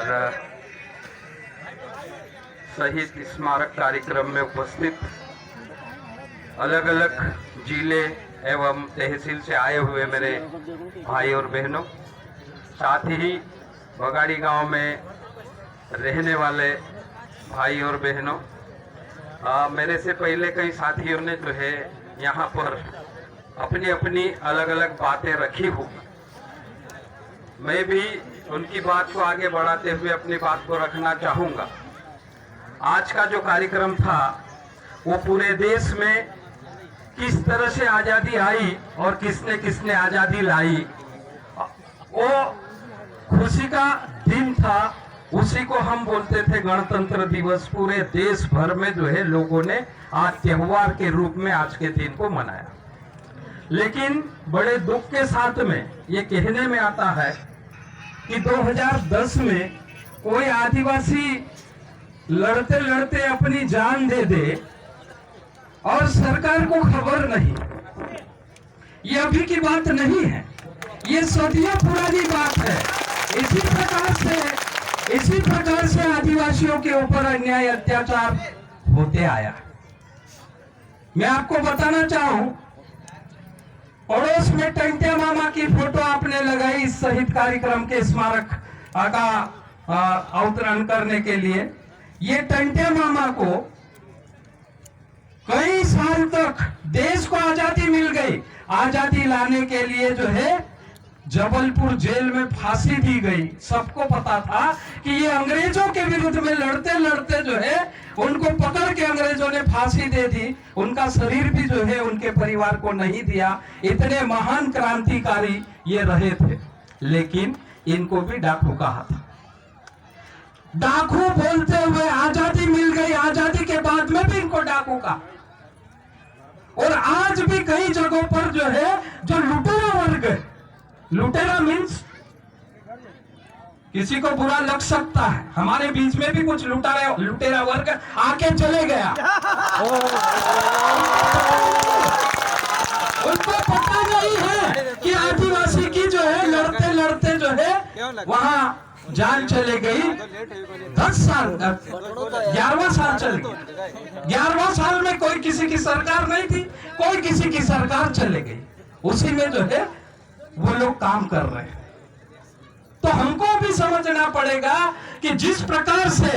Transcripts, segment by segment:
और शहीद स्मारक कार्यक्रम में उपस्थित अलग अलग जिले एवं तहसील से आए हुए मेरे भाई और बहनों, साथ ही बगाड़ी गांव में रहने वाले भाई और बहनों, मेरे से पहले कई साथियों ने जो है यहाँ पर अपनी अपनी अलग अलग बातें रखी हो। मैं भी उनकी बात को आगे बढ़ाते हुए अपनी बात को रखना चाहूँगा। आज का जो कार्यक्रम था वो पूरे देश में किस तरह से आज़ादी आई और किसने किसने आज़ादी लाई, वो खुशी का दिन था। उसी को हम बोलते थे गणतंत्र दिवस। पूरे देश भर में जो है लोगों ने आज त्योहार के रूप में आज के दिन को मनाया। लेकिन बड़े दुख के साथ में ये कहने में आता है कि 2010 में कोई आदिवासी लड़ते लड़ते अपनी जान दे दे और सरकार को खबर नहीं। ये अभी की बात नहीं है, ये सदियों पुरानी बात है। इसी प्रकार से आदिवासियों के ऊपर अन्याय अत्याचार होते आया। मैं आपको बताना चाहूं, पड़ोस में टंट्या मामा की फोटो आपने लगाई इस शहीद कार्यक्रम के स्मारक का अवतरण करने के लिए। ये टंट्या मामा को कई साल तक देश को आजादी मिल गई। आजादी लाने के लिए जो है जबलपुर जेल में फांसी दी गई। सबको पता था कि ये अंग्रेजों के विरुद्ध में लड़ते लड़ते जो है उनको पकड़ के अंग्रेजों ने फांसी दे दी। उनका शरीर भी जो है उनके परिवार को नहीं दिया। इतने महान क्रांतिकारी ये रहे थे, लेकिन इनको भी डाकू कहा था। डाकू बोलते हुए आजादी मिल गई, आजादी के बाद में भी इनको डाकू कहा। और आज भी कई जगहों पर जो है जो लुटेरा वर्ग है, लुटेरा मीन्स किसी को बुरा लग सकता है, हमारे बीच में भी कुछ लुटेरा वर्ग आके चले गया। उनको पता नहीं है कि आदिवासी की जो है लड़ते लड़ते जो है वहां जान चले गई। 10 साल 11वां साल चल गया। 11वां साल में कोई किसी की सरकार नहीं थी, कोई किसी की सरकार चले गई। उसी में जो है वो लोग काम कर रहे हैं। तो हमको भी समझना पड़ेगा कि जिस प्रकार से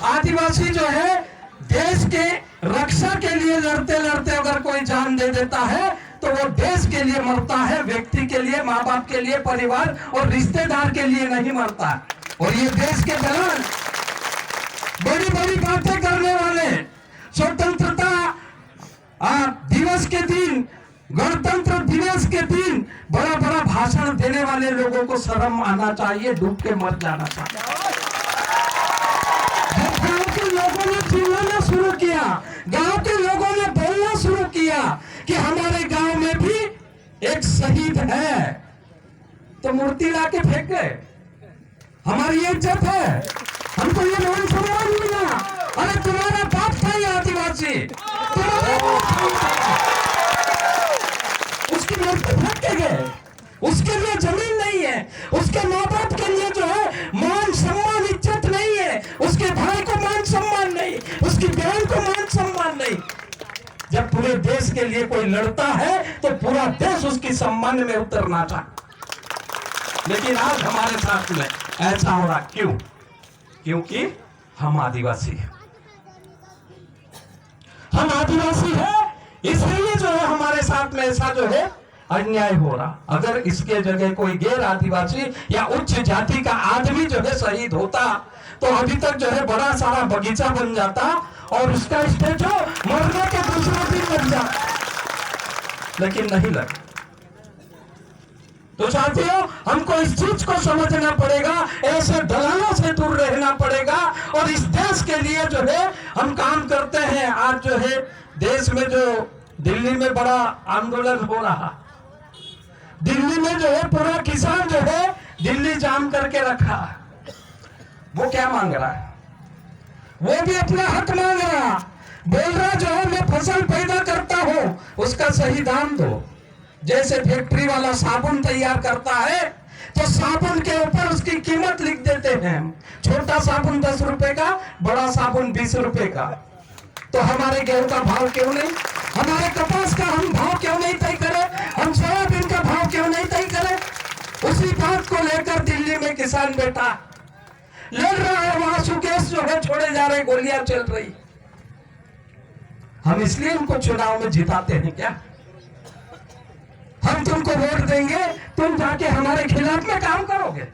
आदिवासी जो है देश के रक्षा के लिए लड़ते लड़ते अगर कोई जान दे देता है तो वो देश के लिए मरता है, व्यक्ति के लिए, माँ बाप के लिए, परिवार और रिश्तेदार के लिए नहीं मरता। और ये देश के दौरान बड़ी बड़ी बातें करने वाले, स्वतंत्रता दिवस के दिन, गणतंत्र दिवस के दिन बड़ा बड़ा भाषण देने वाले लोगों को शर्म आना चाहिए, डूब के मर जाना चाहिए। जब गांव के लोगों ने चिल्लाना शुरू किया, गांव के लोगों ने बोलना शुरू किया कि हमारे गांव में भी एक शहीद है, तो मूर्ति ला के फेंक गए। हमारी इज्जत है, हमको ये मान सम्मान मिला। अरे तुम्हारा बाप था ये आदिवासी, उसकी मूर्ति फेंक के गए। उसके लिए जमीन नहीं है, उसके माँ बाप के लिए जो है मान सम्मान इज्जत नहीं है, उसके भाई को मान सम्मान नहीं, उसकी बहन को मान सम्मान नहीं। जब पूरे देश के लिए कोई लड़ता है तो पूरा देश उसकी सम्मान में उतरना चाहिए। लेकिन आज हमारे साथ में ऐसा हो रहा क्यों? क्योंकि हम आदिवासी हैं। हम आदिवासी हैं, इसलिए जो है हमारे साथ में ऐसा जो है अन्याय हो रहा। अगर इसके जगह कोई गैर आदिवासी या उच्च जाति का आदमी जो है शहीद होता तो अभी तक जो है बड़ा सारा बगीचा बन जाता और उसका स्टेज हो मरने के दूसरा दिन बन जाता, लेकिन नहीं लगा। तो साथियों, हमको इस चीज को समझना पड़ेगा, ऐसे दलालों से दूर रहना पड़ेगा और इस देश के लिए जो है हम काम करते हैं। आज जो है देश में जो दिल्ली में बड़ा आंदोलन हो रहा, दिल्ली में जो है पूरा किसान जो है दिल्ली जाम करके रखा। वो क्या मांग रहा है? वो भी अपना हक मांग रहा, बोल रहा जो है मैं फसल पैदा करता हूं उसका सही दाम दो। जैसे फैक्ट्री वाला साबुन तैयार करता है, तो साबुन के ऊपर उसकी कीमत लिख देते हैं। छोटा साबुन 10 रुपए का, बड़ा साबुन 20 रुपए का। तो हमारे गेहूं का भाव क्यों नहीं, हमारे कपास का हम भाव क्यों नहीं तय करें, हम सोयाबीन का भाव क्यों नहीं तय करें? उसी बात को लेकर दिल्ली में किसान बेटा लड़ रहा है, वहां सुकेश जो है छोड़े जा रहे, गोलियां चल रही। हम इसलिए उनको चुनाव में जिताते हैं क्या? हम तुमको वोट देंगे, तुम जाके हमारे खिलाफ में काम करोगे?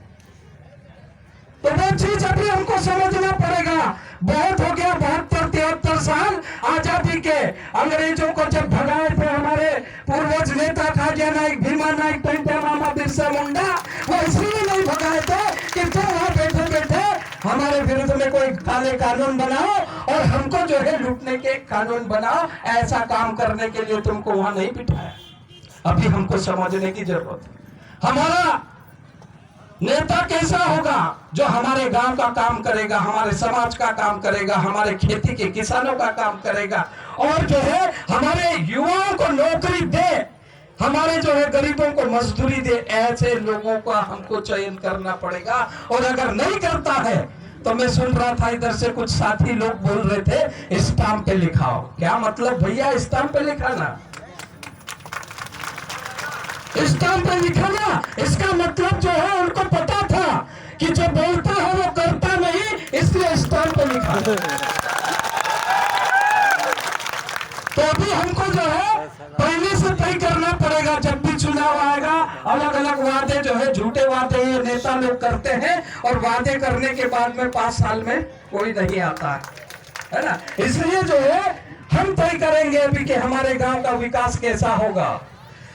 तो वो चीज अभी हमको समझना पड़ेगा। बहुत हो गया 72-73 साल आजादी के। अंग्रेजों को जब भगाए थे हमारे पूर्वज नेता खाजा नाइक, भीमा नाइक, पेंटा मामा, बिरसा मुंडा, वो इसलिए नहीं भगाए थे कि तुम वहां बैठे बैठे हमारे विरुद्ध में कोई काले कानून बनाओ और हमको जो है लूटने के कानून बनाओ। ऐसा काम करने के लिए तुमको वहां नहीं बिठाया। अभी हमको समझने की जरूरत है। हमारा नेता कैसा होगा? जो हमारे गांव का काम करेगा, हमारे समाज का काम करेगा, हमारे खेती के किसानों का काम करेगा और जो है हमारे युवाओं को नौकरी दे, हमारे जो है गरीबों को मजदूरी दे। ऐसे लोगों का हमको चयन करना पड़ेगा। और अगर नहीं करता है तो मैं सुन रहा था इधर से कुछ साथी लोग बोल रहे थे स्टाम्प पे लिखाओ। क्या मतलब भैया स्टाम्प पे लिखाना? स्टाम्प पे लिखाना इसका मतलब जो है उनको पता था कि जो बोलता है वो करता नहीं, इसलिए स्टाम्प पे लिखा। तो अभी हमको जो है पहले से तय करना पड़ेगा। जब भी चुनाव आएगा, अलग अलग वादे जो है, झूठे वादे ये नेता लोग करते हैं और वादे करने के बाद में 5 साल में कोई नहीं आता है ना। इसलिए जो है हम तय करेंगे अभी कि हमारे गांव का विकास कैसा होगा,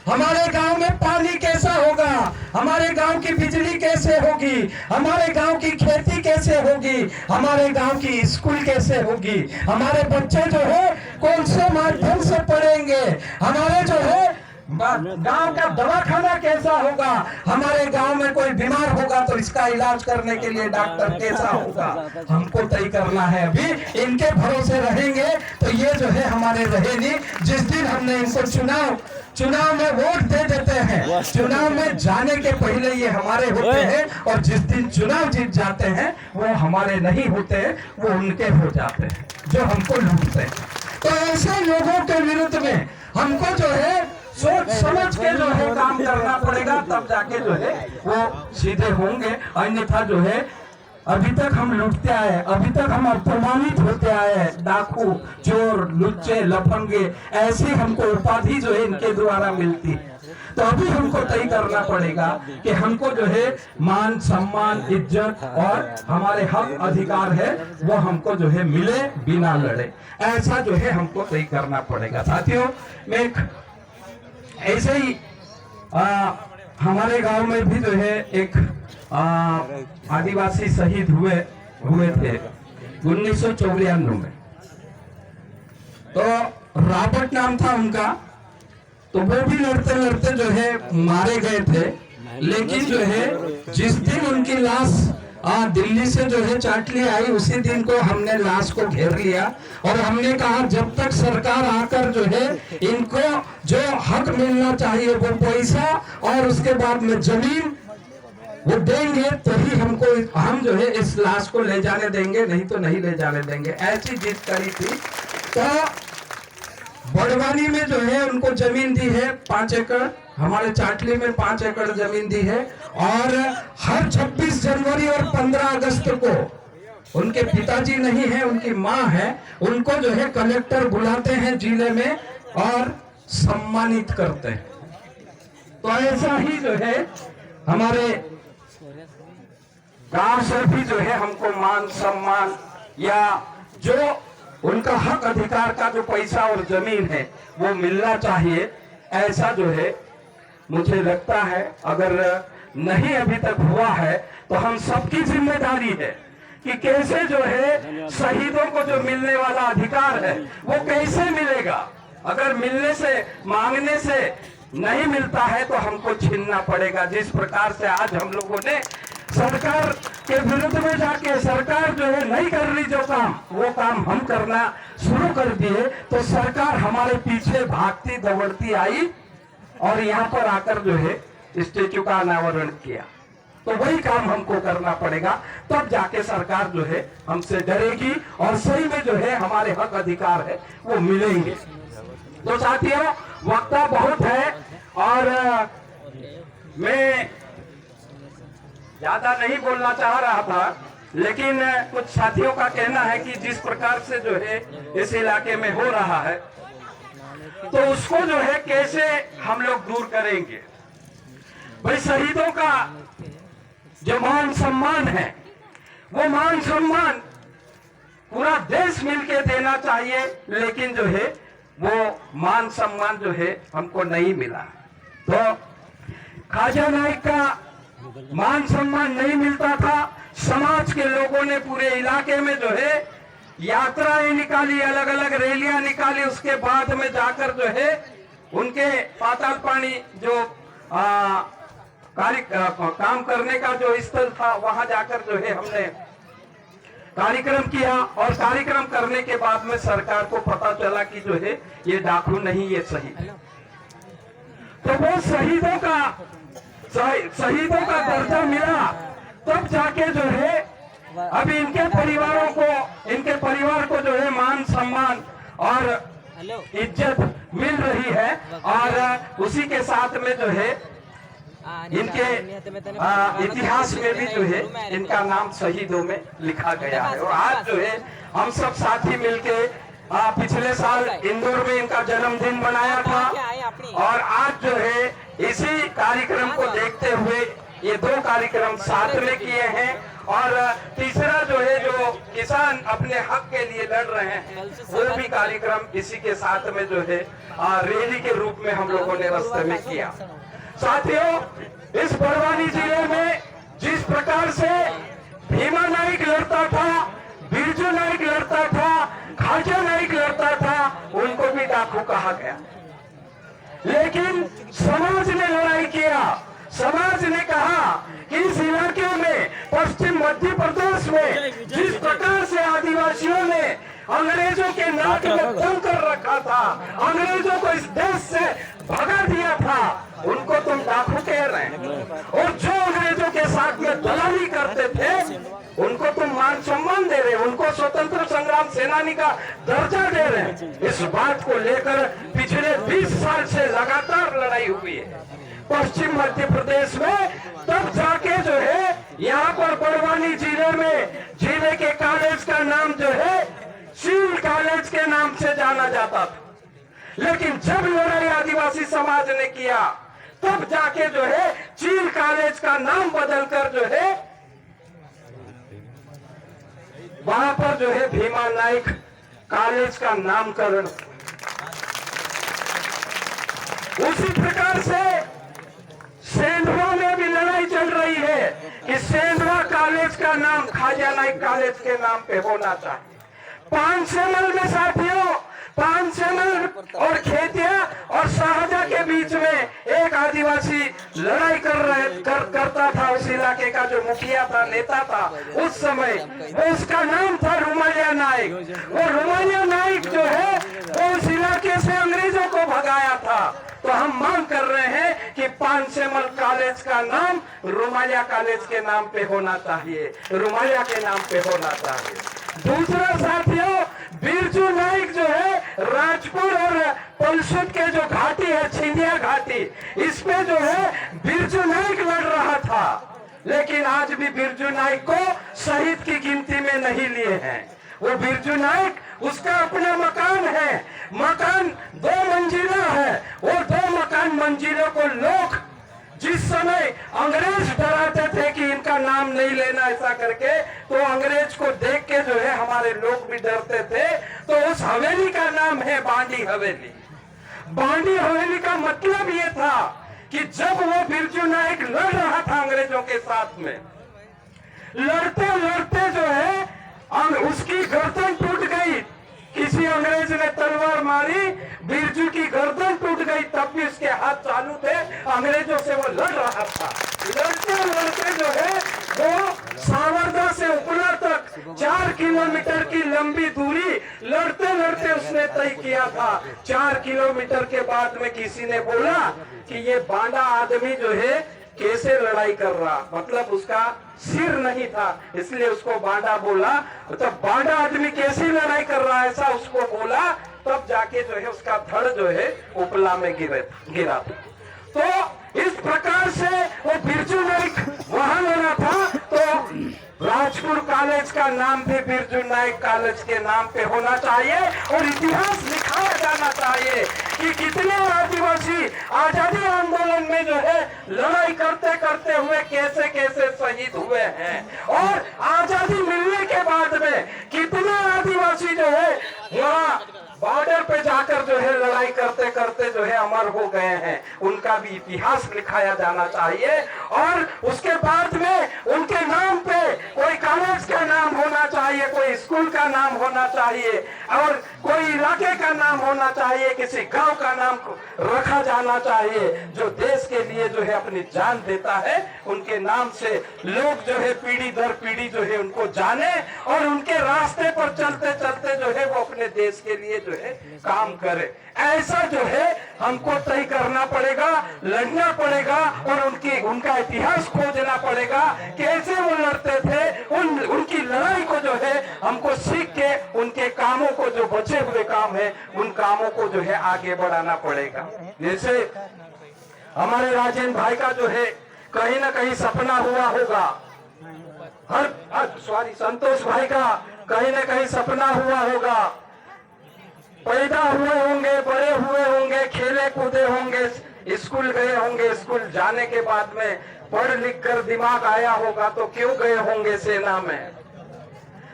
हमारे गांव में पानी कैसा होगा, हमारे गांव की बिजली कैसे होगी, हमारे गांव की खेती कैसे होगी, हमारे गांव की स्कूल कैसे होगी, हमारे बच्चे जो है कौन से माध्यम से पढ़ेंगे, हमारे जो है गांव का दवाखाना कैसा होगा, हमारे गांव में कोई बीमार होगा तो इसका इलाज करने के लिए डॉक्टर कैसा होगा, हमको तय करना है। अभी इनके भरोसे रहेंगे तो ये जो है हमारे रहे नहीं। जिस दिन हमने इनको चुनाव में वोट दे देते हैं, चुनाव में जाने के पहले ये हमारे होते हैं और जिस दिन चुनाव जीत जाते हैं वो हमारे नहीं होते हैं, वो उनके हो जाते हैं जो हमको लूटते हैं। तो ऐसे लोगों के विरुद्ध में हमको जो है सोच समझ के जो है काम करना पड़ेगा, तब जाके जो है वो सीधे होंगे। अन्यथा जो है अभी तक हम लूटते आए, अभी तक हम अपमानित होते आए हैं। डाकू, चोर, लुच्चे, लफंगे, ऐसी हमको उपाधि जो है इनके द्वारा मिलती है। तो अभी हमको तय करना पड़ेगा कि हमको जो है मान सम्मान, इज्जत और हमारे हक अधिकार है वो हमको जो है मिले बिना लड़े। ऐसा जो है हमको तय करना पड़ेगा। साथियों, मैं ऐसे ही हमारे गांव में भी जो है एक आदिवासी शहीद हुए थे 1994 में। तो रॉबर्ट नाम था उनका। तो वो भी लड़ते लड़ते जो है मारे गए थे। लेकिन जो है जिस दिन उनकी लाश दिल्ली से जो है चाटली आई, उसी दिन को हमने लाश को घेर लिया और हमने कहा जब तक सरकार आकर जो है इनको जो हक मिलना चाहिए वो पैसा और उसके बाद में जमीन वो देंगे तो ही हम जो है इस लाश को ले जाने देंगे, नहीं तो नहीं ले जाने देंगे। ऐसी जिद करी थी। तो बड़वानी में जो है उनको जमीन दी है 5 एकड़, हमारे चाटली में 5 एकड़ जमीन दी है। और हर 26 जनवरी और 15 अगस्त को उनके पिताजी नहीं है, उनकी माँ है, उनको जो है कलेक्टर बुलाते हैं जिले में और सम्मानित करते हैं। तो ऐसा ही जो है हमारे गांव से भी जो है हमको मान सम्मान या जो उनका हक अधिकार का जो पैसा और जमीन है वो मिलना चाहिए। ऐसा जो है मुझे लगता है अगर नहीं अभी तक हुआ है तो हम सबकी जिम्मेदारी है कि कैसे जो है शहीदों को जो मिलने वाला अधिकार है वो कैसे मिलेगा। अगर मिलने से मांगने से नहीं मिलता है तो हमको छीनना पड़ेगा। जिस प्रकार से आज हम लोगों ने सरकार के विरुद्ध में जाके सरकार जो है नहीं कर रही जो काम, वो काम हम करना शुरू कर दिए तो सरकार हमारे पीछे भागती दौड़ती आई और यहाँ पर आकर जो है स्टेचू का अनावरण किया। तो वही काम हमको करना पड़ेगा, तब जाके सरकार जो है हमसे डरेगी और सही में जो है हमारे हक अधिकार है वो मिलेंगे। तो साथियों, वक्ता बहुत है और मैं ज्यादा नहीं बोलना चाह रहा था, लेकिन कुछ साथियों का कहना है कि जिस प्रकार से जो है इस इलाके में हो रहा है तो उसको जो है कैसे हम लोग दूर करेंगे। भाई, शहीदों का जो मान सम्मान है वो मान सम्मान पूरा देश मिलके देना चाहिए, लेकिन जो है वो मान सम्मान जो है हमको नहीं मिला। तो ख्वाजा नाइक का मान सम्मान नहीं मिलता था। समाज के लोगों ने पूरे इलाके में जो है यात्राएं निकाली, अलग अलग रैलियां निकाली, उसके बाद में जाकर जो है उनके पाताल पानी जो काम करने का जो स्थल था वहां जाकर जो है हमने कार्यक्रम किया और कार्यक्रम करने के बाद में सरकार को पता चला कि जो है ये डाकू नहीं, ये शहीद। तो वो शहीदों का दर्जा मिला, तब जाके जो है अभी इनके परिवार को जो है मान सम्मान और इज्जत मिल रही है और उसी के साथ में जो है इनके इतिहास में भी जो है इनका नाम शहीदों में लिखा गया है। और आज जो है हम सब साथी मिलके पिछले साल इंदौर में इनका जन्मदिन मनाया था और आज जो है इसी कार्यक्रम को देखते हुए ये 2 कार्यक्रम साथ में किए हैं और तीसरा जो है जो किसान अपने हक के लिए लड़ रहे हैं वो भी कार्यक्रम इसी के साथ में जो है रैली के रूप में हम लोगों ने रास्ते में किया। साथियों, इस बड़वानी जिले में जिस प्रकार से भीमा नाइक लड़ता था, बिरजू नाइक लड़ता था, ख्वाजा नाइक लड़ता था, उनको भी डाकू कहा गया। लेकिन समाज ने लड़ाई किया। समाज ने कहा कि इस इलाके में पश्चिम मध्य प्रदेश में जिस प्रकार से आदिवासियों ने अंग्रेजों के नाक में दम कर रखा था, अंग्रेजों को इस देश से भगा दिया था, उनको तुम डाकू कह रहे हैं। और जो अंग्रेजों के साथ में दलाली करते थे उनको तुम मान सम्मान दे रहे हैं, उनको स्वतंत्र संग्राम सेनानी का दर्जा दे रहे हैं। इस बात को लेकर पिछले 20 साल से लगातार लड़ाई हुई है पश्चिम मध्य प्रदेश में। तब जाके जो है यहाँ पर बड़वानी जिले में जिले के कॉलेज का नाम जो है चील कॉलेज के नाम से जाना जाता था। लेकिन जब लड़ाई आदिवासी समाज ने किया तब जाके जो है चील कॉलेज का नाम बदलकर जो है वहां पर जो है भीमा नाइक कॉलेज का नामकरण। उसी प्रकार से सेंधवा में भी लड़ाई चल रही है कि सेंधवा कॉलेज का नाम ख्वाजा नाइक कॉलेज के नाम पे होना चाहिए। पांचसेमल में साथियों, पांचसेमल और खेतिया और शाहजा के बीच में एक आदिवासी लड़ाई करता था। उस इलाके का जो मुखिया था, नेता था उस समय, वो उसका नाम था रुमालिया नाइक। वो रुमालिया नाइक जो है वो उस इलाके से अंग्रेजों को भगाया था। तो हम मांग कर रहे हैं कि पांचसेमल कॉलेज का नाम रुमालिया कॉलेज के नाम पे होना चाहिए, रुमालिया के नाम पे होना चाहिए। दूसरा साथियों, बिरजू नाइक जो है राजपुर और पलसुट के जो घाटी है, छिंदिया घाटी, इस पे जो है बिरजू नाइक लड़ रहा था। लेकिन आज भी बिरजू नाइक को शहीद की गिनती में नहीं लिए हैं। वो बिरजू नाइक, उसका अपना मकान है, मकान 2 मंजिला है। और 2 मकान मंजिलों को लोग जिस समय अंग्रेज डराते थे कि इनका नाम नहीं लेना ऐसा करके, तो अंग्रेज को देख के जो है हमारे लोग भी डरते थे। तो उस हवेली का नाम है बांडी हवेली। बांडी हवेली का मतलब ये था कि जब वो बिरजू नाइक लड़ रहा था अंग्रेजों के साथ में, लड़ते लड़ते जो है उसकी गर्दन टूट गई। किसी अंग्रेज ने तलवार मारी, बिरजू की गर्दन टूट गई, तब भी उसके हाथ चालू थे, अंग्रेजों से वो लड़ रहा था। लड़ते लड़ते जो है वो सावरदा से उपला तक 4 किलोमीटर की लंबी दूरी लड़ते लड़ते उसने तय किया था। 4 किलोमीटर के बाद में किसी ने बोला कि ये बांडा आदमी जो है कैसे लड़ाई कर रहा, मतलब उसका सिर नहीं था इसलिए उसको बांडा बोला। तो बांडा आदमी कैसी लड़ाई कर रहा है ऐसा उसको बोला, तब जाके जो है उसका धड़ जो है उपला में गिरा था। तो इस प्रकार से वो बिरजू नाइक वहां लेना था, तो राजपुर कॉलेज का नाम भी बिरजू नाइक कॉलेज के नाम पे होना चाहिए और इतिहास लिखाया जाना चाहिए कि कितने आदिवासी आजादी आंदोलन में जो है लड़ाई करते करते हुए कैसे कैसे शहीद हुए हैं, और आजादी मिलने के बाद में कितने आदिवासी जो है वहाँ बॉर्डर पे जाकर जो है लड़ाई करते करते जो है अमर हो गए हैं। उनका भी इतिहास लिखाया जाना चाहिए और उसके बाद में उनके नाम पे कोई कॉलेज का नाम होना चाहिए, कोई स्कूल का नाम होना चाहिए और कोई इलाके का नाम होना चाहिए, किसी गांव का नाम रखा जाना चाहिए जो देश के लिए जो है अपनी जान देता है। उनके नाम से लोग जो है पीढ़ी दर पीढ़ी जो है उनको जाने और उनके रास्ते पर चलते चलते जो है वो अपने देश के लिए जो है काम करे। ऐसा जो है हमको तय करना पड़ेगा, लड़ना पड़ेगा और उनका इतिहास खोजना पड़ेगा, कैसे वो लड़ते थे, उनकी लड़ाई को जो है हमको सीख के उनके कामों को जो बचे हुए काम है उन कामों को जो है आगे बढ़ाना पड़ेगा। जैसे हमारे राजेंद्र भाई का जो है कहीं ना कहीं सपना हुआ होगा, संतोष भाई का कहीं ना कहीं सपना हुआ होगा, पैदा हुए होंगे, बड़े हुए होंगे, खेले कूदे होंगे, स्कूल गए होंगे, स्कूल जाने के बाद में पढ़ लिख कर दिमाग आया होगा तो क्यों गए होंगे सेना में।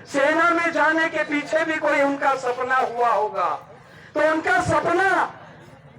सेना में जाने के पीछे भी कोई उनका सपना हुआ होगा, तो उनका सपना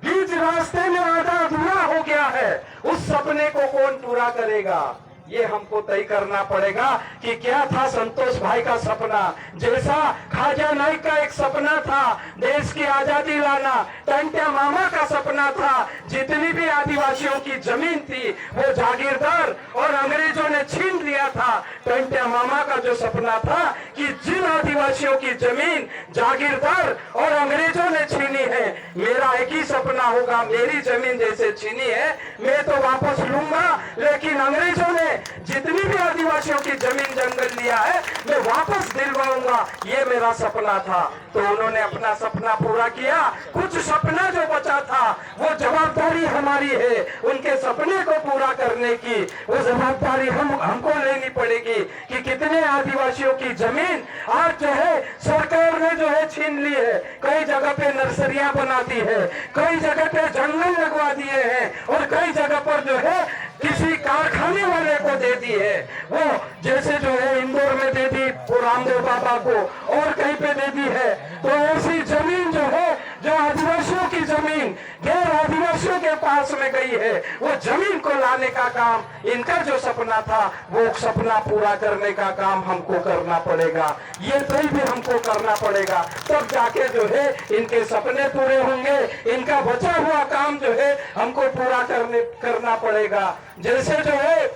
बीच रास्ते में आधा अधूरा हो गया है, उस सपने को कौन पूरा करेगा ये हमको तय करना पड़ेगा कि क्या था संतोष भाई का सपना। जैसा खाजा नाइक का एक सपना था देश की आजादी लाना, टंट्या मामा का सपना था जितनी भी आदिवासियों की जमीन थी वो जागीरदार और अंग्रेजों ने छीन लिया था। टंट्या मामा का जो सपना था कि जिन आदिवासियों की जमीन जागीरदार और अंग्रेजों ने छीनी है, मेरा एक ही सपना होगा, मेरी जमीन जैसे छीनी है मैं तो वापस लूंगा, लेकिन अंग्रेजों ने जितनी भी आदिवासियों की जमीन जंगल लिया है मैं वापस दिलवाऊंगा, ये मेरा सपना था। तो उन्होंने अपना सपना पूरा किया। कुछ सपना जो बचा था वो जवाबदारी हमारी है, उनके सपने को पूरा करने की वो जवाबदारी हमको लेनी पड़ेगी कि कितने आदिवासियों की जमीन आज जो है सरकार ने जो है छीन ली है, कई जगह पे नर्सरियां बना दी है, कई जगह पे जंगल लगवा दिए हैं और कई जगह पर जो है किसी कारखाने वाले को दे दी है। वो जैसे जो है इंदौर में दे दी रामदेव बाबा को और कहीं पे दे दी है। तो ऐसी जमीन जो है जो आदिवासियों की जमीन गैर आदिवासियों के पास में गई है, वो जमीन को लाने का काम इनका जो सपना था वो सपना पूरा करने का काम हमको करना पड़ेगा। ये तय भी हमको करना पड़ेगा, तब जाके जो है इनके सपने पूरे होंगे। इनका बचा हुआ काम जो है हमको पूरा करना पड़ेगा। जैसे जो है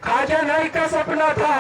खाजा नाइक का सपना था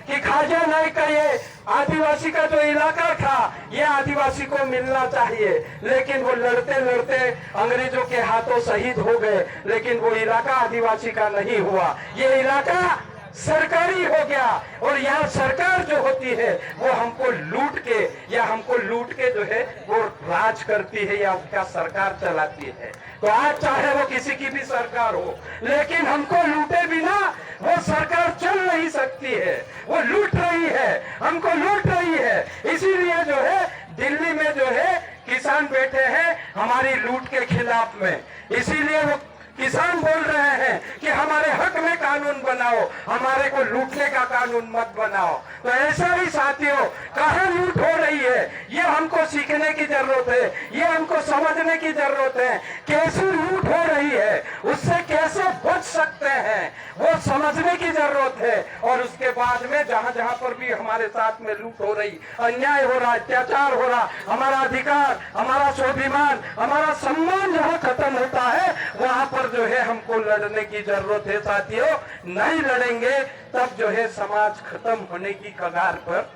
कि खाजा नाइक का ये आदिवासी का जो इलाका था ये आदिवासी को मिलना चाहिए, लेकिन वो लड़ते लड़ते अंग्रेजों के हाथों शहीद हो गए, लेकिन वो इलाका आदिवासी का नहीं हुआ, ये इलाका सरकारी हो गया। और यहाँ सरकार जो होती है वो हमको लूट के जो है वो राज करती है या उसका सरकार चलाती है। तो आज चाहे वो किसी की भी सरकार हो, लेकिन हमको लूटे बिना वो सरकार चल नहीं सकती है, वो लूट रही है, हमको लूट रही है। इसीलिए जो है दिल्ली में जो है किसान बैठे हैं हमारी लूट के खिलाफ में, इसीलिए वो किसान बोल रहे हैं कि हमारे हक में कानून बनाओ, हमारे को लूटने का कानून मत बनाओ। तो ऐसा ही साथियों कहाँ लूट हो रही है ये हमको सीखने की जरूरत है, ये हमको समझने की जरूरत है। कैसी लूट हो रही है, उससे कैसे बच सकते हैं वो समझने की जरूरत है। और उसके बाद में जहाँ जहाँ पर भी हमारे साथ में लूट हो रही, अन्याय हो रहा, अत्याचार हो रहा, हमारा अधिकार, हमारा स्वाभिमान, हमारा सम्मान जहाँ खत्म होता है वहां पर जो है हमको लड़ने की जरूरत है साथियों। नहीं लड़ेंगे तब जो है समाज खत्म होने की कगार पर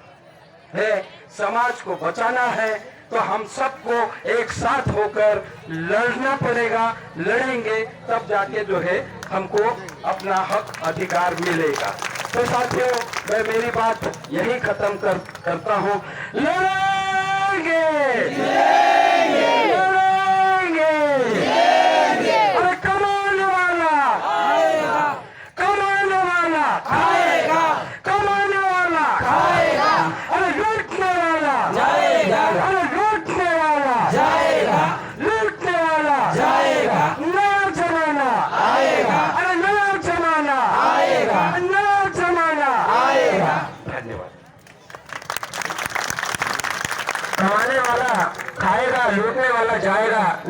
है, समाज को बचाना है, तो हम सबको एक साथ होकर लड़ना पड़ेगा। लड़ेंगे तब जाके जो है हमको अपना हक अधिकार मिलेगा। तो साथियों, मैं मेरी बात यही खत्म करता हूँ। लड़ेंगे, लड़ेंगे, अरे कमाने वाला आएगा, कमाने वाला आएगा, कमाने वाला आएगा, अरे लूटने वाला जाएगा, अरे लूटने वाला जाएगा, लूटने वाला जाएगा। नया जमाना आएगा, अरे नया जमाना आएगा, नया जमाना आएगा। धन्यवाद। कमाने वाला खाएगा, लूटने वाला जाएगा।